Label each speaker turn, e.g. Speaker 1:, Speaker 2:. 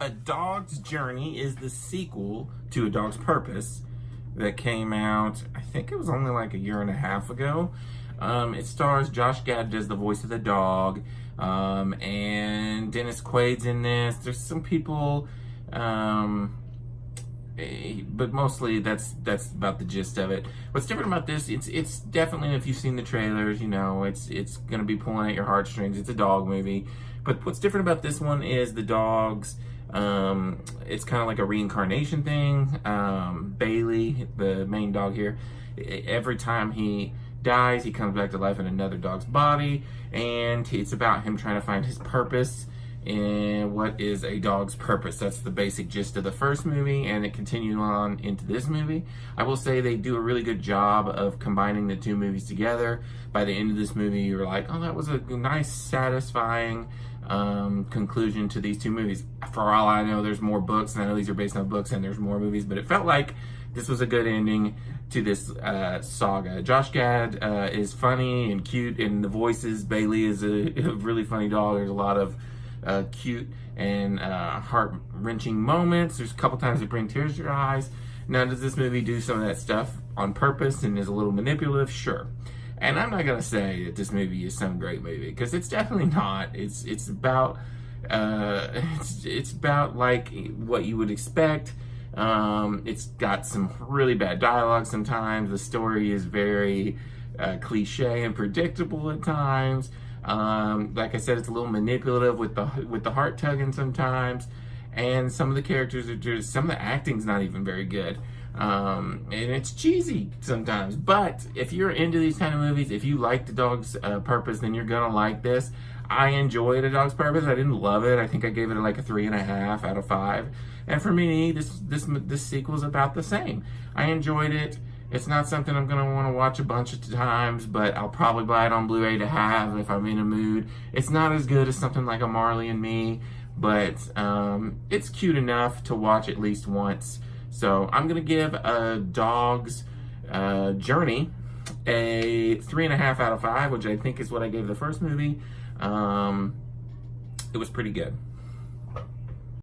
Speaker 1: A Dog's Journey is the sequel to A Dog's Purpose that came out, I think it was only like a year and a half ago. It stars Josh Gad, does the voice of the dog, and Dennis Quaid's in this. There's some people, but mostly that's about the gist of it. What's different about this? It's definitely, if you've seen the trailers, you know it's gonna be pulling at your heartstrings. It's a dog movie, but what's different about this one is the dogs. It's kind of like a reincarnation thing. Bailey, the main dog here, every time he dies, he comes back to life in another dog's body, and it's about him trying to find his purpose in what is a dog's purpose. That's the basic gist of the first movie, and it continued on into this movie. I will say they do a really good job of combining the two movies together. By the end of this movie, you're like, oh, that was a nice, satisfying conclusion to these two movies. For all I know, there's more books, and I know these are based on books, and there's more movies, but it felt like this was a good ending to this saga. Josh Gad is funny and cute, and the voices, Bailey is a really funny dog. There's a lot of cute and heart-wrenching moments. There's a couple times that bring tears to your eyes. Now, does this movie do some of that stuff on purpose and is a little manipulative? Sure. And I'm not gonna say that this movie is some great movie, because it's definitely not. It's about it's about like what you would expect. It's got some really bad dialogue sometimes. The story is very cliche and predictable at times. Like I said, it's a little manipulative with the heart tugging sometimes, and some of the characters are just, some of the acting's not even very good. And it's cheesy sometimes. But if you're into these kind of movies, if you like The Dog's Purpose, then you're gonna like this. I enjoyed A Dog's Purpose. I didn't love it. I think I gave it like a 3.5 out of 5. And for me, this sequel's about the same. I enjoyed it. It's not something I'm gonna want to watch a bunch of times, but I'll probably buy it on Blu-ray to have if I'm in a mood. It's not as good as something like A Marley and Me, but it's cute enough to watch at least once. So I'm gonna give A Dog's Journey a 3.5 out of 5, which I think is what I gave the first movie. It was pretty good.